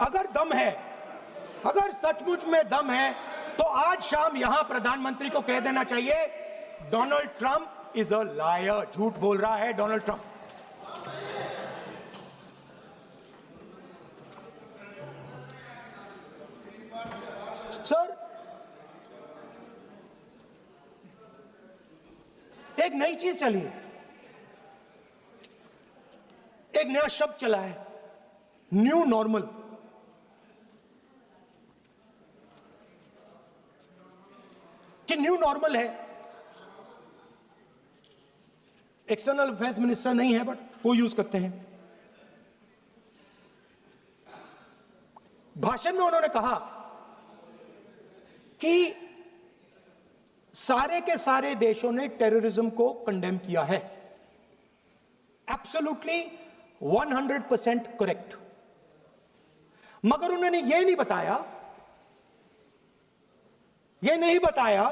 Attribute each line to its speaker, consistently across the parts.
Speaker 1: अगर दम है, अगर सचमुच में दम है, तो आज शाम यहां प्रधानमंत्री को कह देना चाहिए, Donald Trump is a liar, झूठ बोल रहा है डोनाल्ड ट्रंप। सर, एक नई चीज चली है, एक नया शब्द चला है, न्यू नॉर्मल। कि न्यू नॉर्मल है, एक्सटर्नल अफेयर्स मिनिस्टर नहीं है, बट वो यूज करते हैं। भाषण में उन्होंने कहा कि सारे के सारे देशों ने टेररिज्म को कंडेम किया है। Absolutely 100% correct. मगर उन्होंने यह नहीं बताया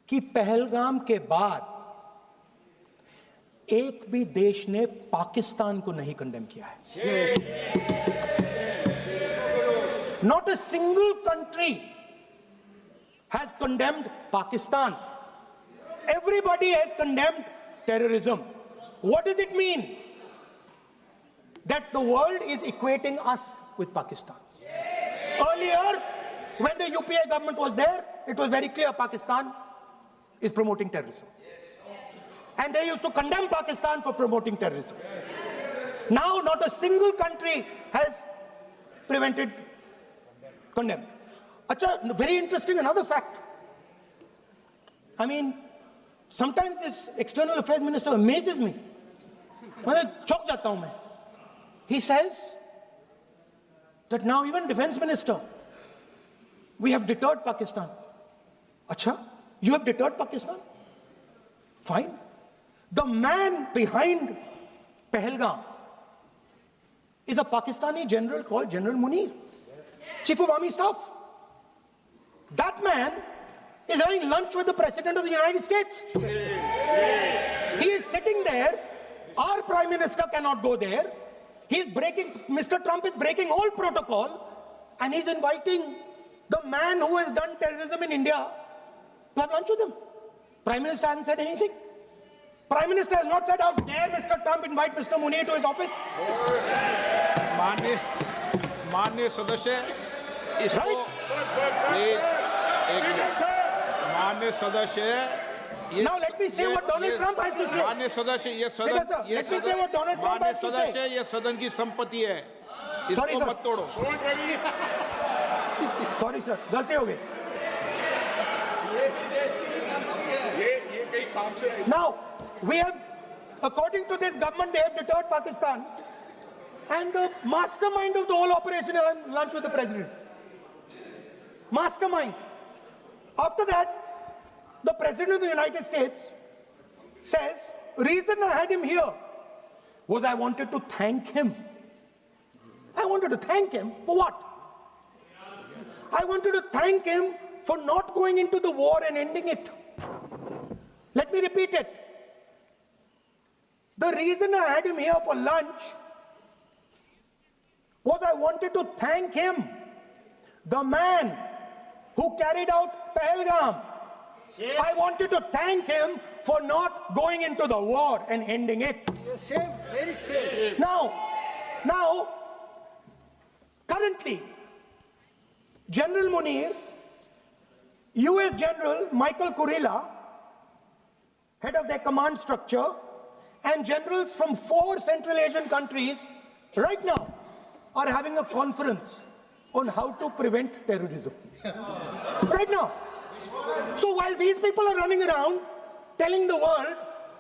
Speaker 1: कि पहलगाम के बाद एक भी देश ने पाकिस्तान को नहीं कंडेम किया है। Not a single country has condemned Pakistan. Everybody has condemned terrorism. What does it mean? That the world is equating us with Pakistan. Earlier, when the UPA government was there, it was very clear Pakistan is promoting terrorism. And they used to condemn Pakistan for promoting terrorism. Now, not a single country has condemned. Acha, very interesting, another fact. I mean, sometimes this external affairs minister amazes me. Chok jata hu main. He says that now even defense minister, we have deterred Pakistan. Acha, you have deterred Pakistan? Fine. The man behind Pahalgam is a Pakistani general called General Munir, Chief of Army Staff. That man is having lunch with the President of the United States. He is sitting there. Our Prime Minister cannot go there. Mr. Trump is breaking all protocol, and he's inviting the man who has done terrorism in India to have lunch with him. Prime Minister hasn't said anything. Prime Minister has not said, how dare Mr. Trump invite Mr. Munir to his office.
Speaker 2: माननीय सदस्य, इसको माननीय सदस्य,
Speaker 1: now let me say what Donald Trump has to say.
Speaker 2: माननीय सदस्य, ये सदन,
Speaker 1: let me say what Donald Trump has to say.
Speaker 2: सदस्य, ये सदन की संपत्ति है, इसको मत तोड़ो.
Speaker 1: Sorry sir, गलती हो गई. Now we have, according to this government, they have deterred Pakistan, and the mastermind of the whole operation is on lunch with the president. Mastermind. After that, the President of the United States says, reason I had him here was I wanted to thank him. I wanted to thank him for what? I wanted to thank him for not going into the war and ending it. Let me repeat it. The reason I had him here for lunch was I wanted to thank him, the man who carried out Pahalgam. I wanted to thank him for not going into the war and ending it.
Speaker 3: Shame, very shame.
Speaker 1: Now, currently, General Munir, US General Michael Kurilla, head of their command structure, and generals from 4 Central Asian countries right now are having a conference on how to prevent terrorism. Right now. So while these people are running around telling the world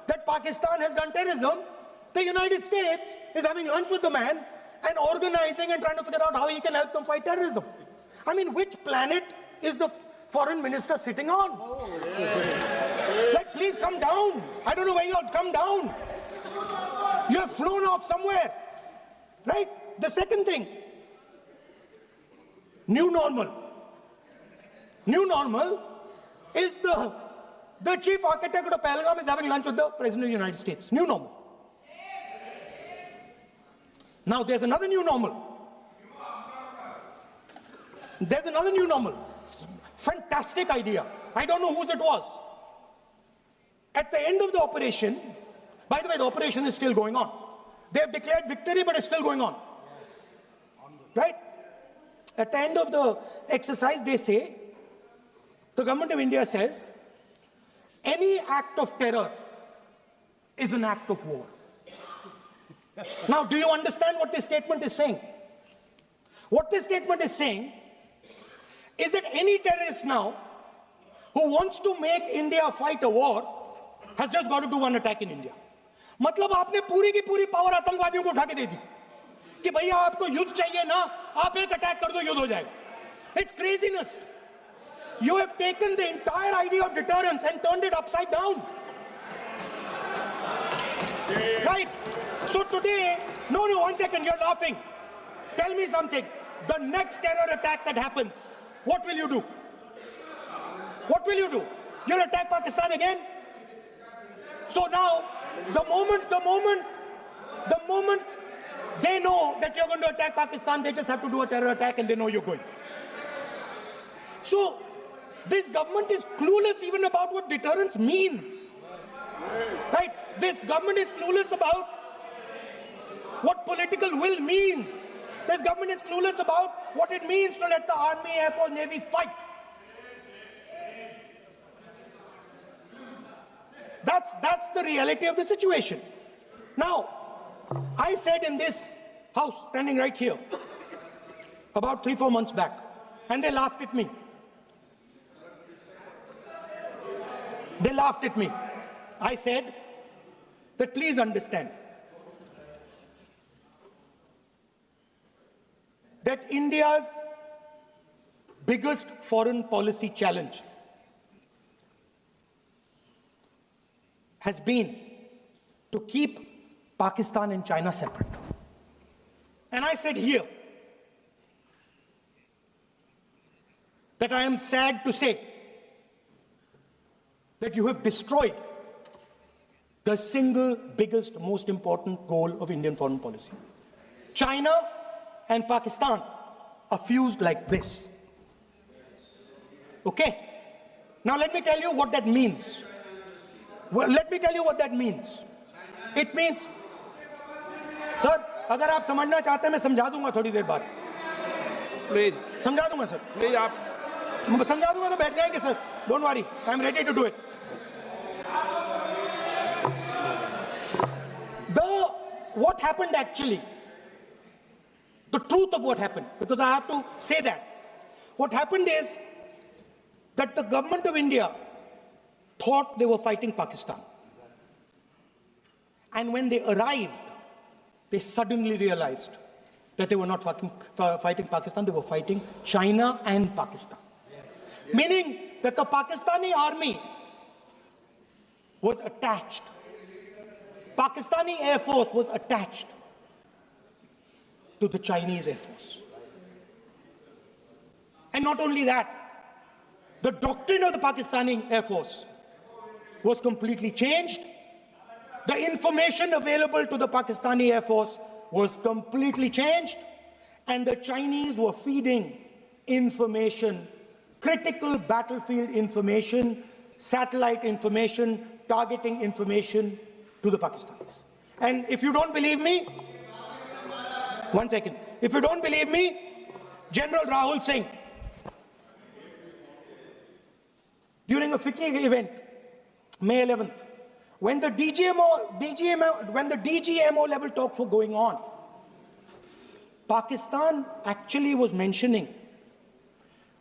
Speaker 1: that Pakistan has done terrorism, the United States is having lunch with the man and organizing and trying to figure out how he can help them fight terrorism. I mean, which planet is the foreign minister sitting on? Like, please come down. I don't know where you are. Come down. You have flown off somewhere. Right? The second thing, new normal. New normal is the chief architect of the Pahalgam is having lunch with the President of the United States. New normal. Now there's another new normal. There's another new normal. Fantastic idea. I don't know whose it was. At the end of the operation, by the way, the operation is still going on. They have declared victory, but it's still going on. Right? At the end of the exercise, they say, the government of India says, any act of terror is an act of war. Now, do you understand what this statement is saying? What this statement is saying is that any terrorist now who wants to make India fight a war has just got to do one attack in India. मतलब आपने पूरी की पूरी power आतंकवादियों को उठा के दे दी कि भैया आपको युद्ध चाहिए ना, आप एक अटैक कर दो, युद्ध हो जाएगा. It's craziness. You have taken the entire idea of deterrence and turned it upside down. Right? So today, no, one second, you're laughing. Tell me something. The next terror attack that happens, what will you do? What will you do? You'll attack Pakistan again? So now, the moment they know that you're going to attack Pakistan, they just have to do a terror attack and they know you're going. So, this government is clueless even about what deterrence means. Right? This government is clueless about what political will means. This government is clueless about what it means to let the army, air force, navy fight. That's the reality of the situation. Now, I said in this house, standing right here, about 3-4 months back, and they laughed at me. They laughed at me. I said that please understand that India's biggest foreign policy challenge has been to keep Pakistan and China separate. And I said here that I am sad to say that you have destroyed the single biggest, most important goal of Indian foreign policy. China and Pakistan are fused like this. Okay? Now let me tell you what that means. Well, let me tell you what that means. It means, sir, अगर आप समझना चाहते हैं मैं समझा दूंगा थोड़ी देर बाद.
Speaker 2: Please,
Speaker 1: समझा दूंगा सर.
Speaker 2: please, आप
Speaker 1: समझा दूंगा तो बैठ जाएंगे sir. Don't worry, I am ready to do it. What happened actually, the truth of what happened, because I have to say that. What happened is that the government of India thought they were fighting Pakistan. And when they arrived, they suddenly realized that they were not fighting Pakistan, they were fighting China and Pakistan. Yes. Meaning that the Pakistani army was attached. Pakistani Air Force was attached to the Chinese Air Force. And not only that, the doctrine of the Pakistani Air Force was completely changed. The information available to the Pakistani Air Force was completely changed. And the Chinese were feeding information, critical battlefield information, satellite information, targeting information to the Pakistanis. And if you don't believe me, one second. If you don't believe me, General Rahul Singh, during a FICCI event, May 11th, when the DGMO level talks were going on, Pakistan actually was mentioning,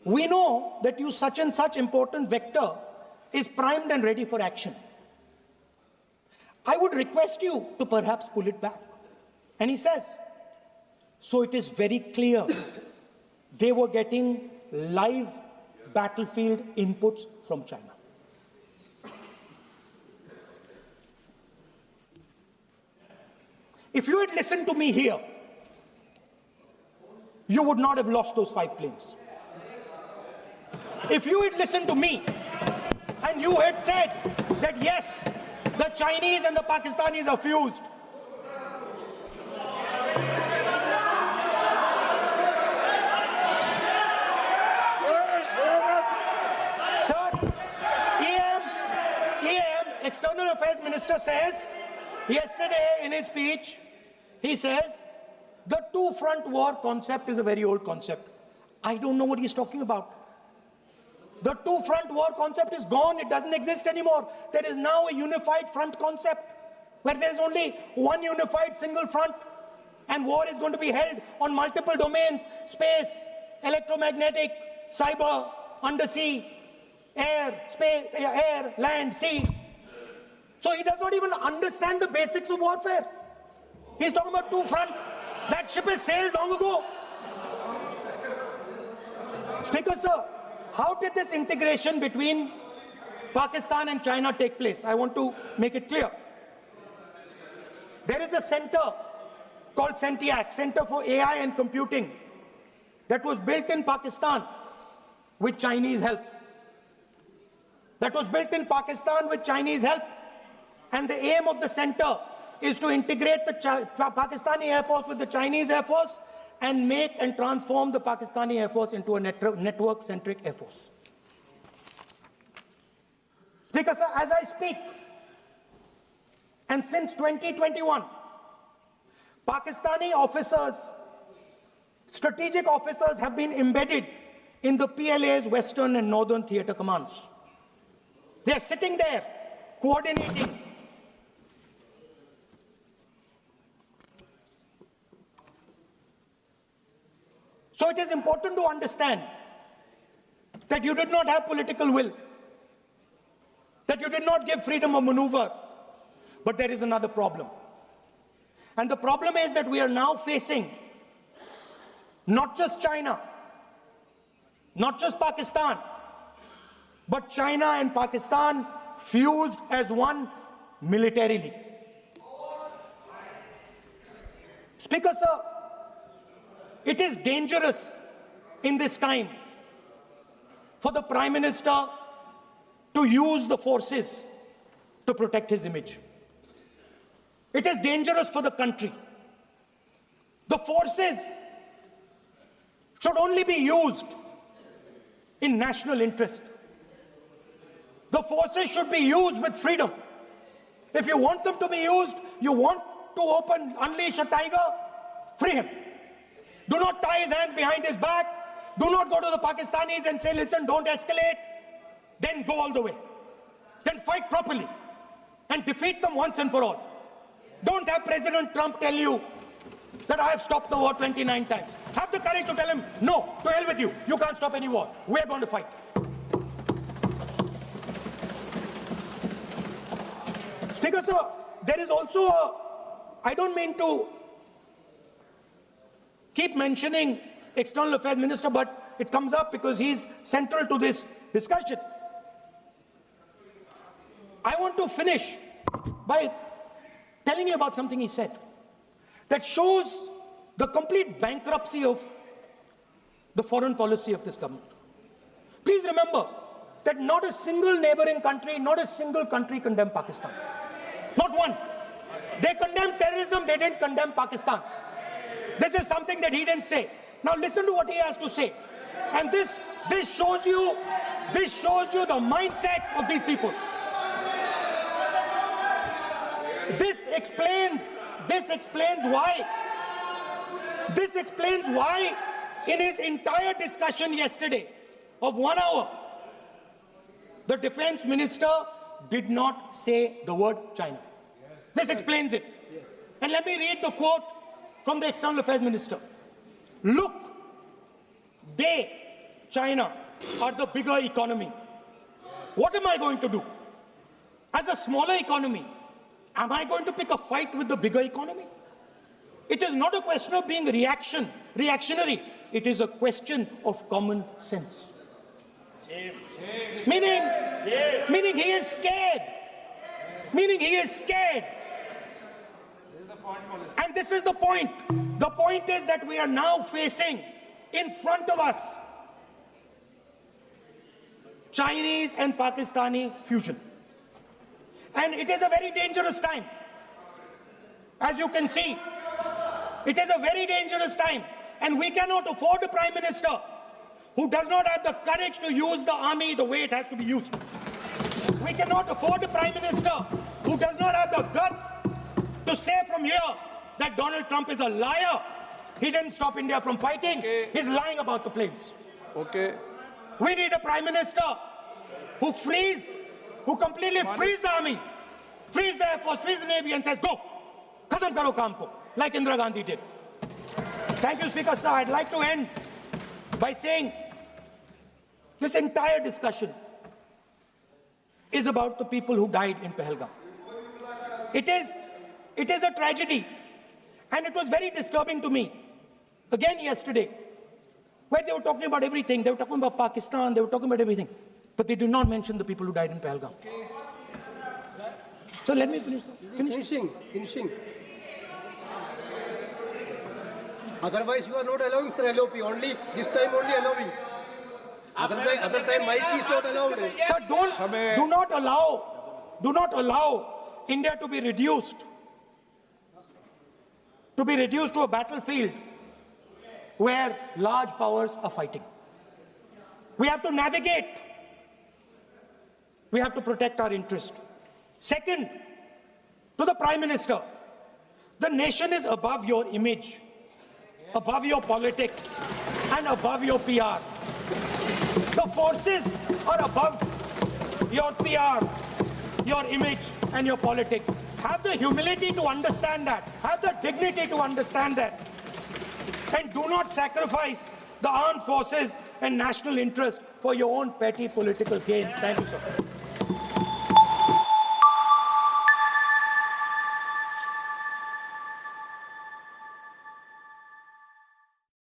Speaker 1: we know that you such and such important vector is primed and ready for action. I would request you to perhaps pull it back. And he says, so it is very clear they were getting live battlefield inputs from China. If you had listened to me here, you would not have lost those 5 planes. If you had listened to me and you had said that yes, the Chinese and the Pakistanis are fused, Minister says, yesterday in his speech, he says, the two-front war concept is a very old concept. I don't know what he's talking about. The two-front war concept is gone. It doesn't exist anymore. There is now a unified front concept where there is only one unified single front, and war is going to be held on multiple domains: space, electromagnetic, cyber, undersea, air, space, air, land, sea. So he does not even understand the basics of warfare. He's talking about two-front. That ship has sailed long ago. Speaker, sir, how did this integration between Pakistan and China take place? I want to make it clear. There is a center called CENTIAC, Center for AI and Computing, that was built in Pakistan with Chinese help. And the aim of the center is to integrate the Pakistani Air Force with the Chinese Air Force and make and transform the Pakistani Air Force into a network-centric Air Force. Speaker, sir, as I speak, and since 2021, Pakistani officers, strategic officers, have been embedded in the PLA's Western and Northern Theatre Commands. They're sitting there, coordinating. So it is important to understand that you did not have political will, that you did not give freedom of maneuver. But there is another problem. And the problem is that we are now facing not just China, not just Pakistan, but China and Pakistan fused as one militarily. Speaker, sir, it is dangerous in this time for the Prime Minister to use the forces to protect his image. It is dangerous for the country. The forces should only be used in national interest. The forces should be used with freedom. If you want them to be used, you want to unleash a tiger, free him. Do not tie his hands behind his back. Do not go to the Pakistanis and say, listen, don't escalate. Then go all the way. Then fight properly and defeat them once and for all. Don't have President Trump tell you that I have stopped the war 29 times. Have the courage to tell him, no, to hell with you. You can't stop any war. We're going to fight. Speaker, sir, there is also I don't mean to keep mentioning External Affairs Minister, but it comes up because he's central to this discussion. I want to finish by telling you about something he said that shows the complete bankruptcy of the foreign policy of this government. Please remember that not a single neighboring country, not a single country condemned Pakistan. Not one. They condemned terrorism, they didn't condemn Pakistan. This is something that he didn't say. Now listen to what he has to say. And this shows you the mindset of these people. This explains why in his entire discussion yesterday of 1 hour, the defense minister did not say the word China. This explains it. And let me read the quote from the External Affairs Minister. Look, China, are the bigger economy. What am I going to do? As a smaller economy, am I going to pick a fight with the bigger economy? It is not a question of being reactionary. It is a question of common sense. Meaning he is scared. And this is the point. The point is that we are now facing in front of us Chinese and Pakistani fusion. And it is a very dangerous time. As you can see, it is a very dangerous time. And we cannot afford a Prime Minister who does not have the courage to use the army the way it has to be used. We cannot afford a Prime Minister who does not have the guts to say from here that Donald Trump is a liar. He didn't stop India from fighting.
Speaker 2: Okay.
Speaker 1: He's lying about the planes.
Speaker 2: Okay.
Speaker 1: We need a prime minister who completely frees the army, frees the air force, frees the navy and says, go, khatam karo kaam ko, like Indira Gandhi did. Thank you, Speaker, sir. I'd like to end by saying this entire discussion is about the people who died in Pahalgam. It is a tragedy, and it was very disturbing to me, again yesterday, where they were talking about everything. They were talking about Pakistan, they were talking about everything, but they did not mention the people who died in Pahalgam. So let me finish.
Speaker 3: Finishing. Otherwise, you are not allowing, sir, LOP. Only this time, only allowing. Other time, mic is not allowed.
Speaker 1: Sir, do not allow India to be reduced to a battlefield where large powers are fighting. We have to navigate. We have to protect our interest. Second, to the Prime Minister, the nation is above your image, above your politics, and above your PR. The forces are above your PR, your image, and your politics. Have the humility to understand that. Have the dignity to understand that. And do not sacrifice the armed forces and national interest for your own petty political gains. Thank you, sir.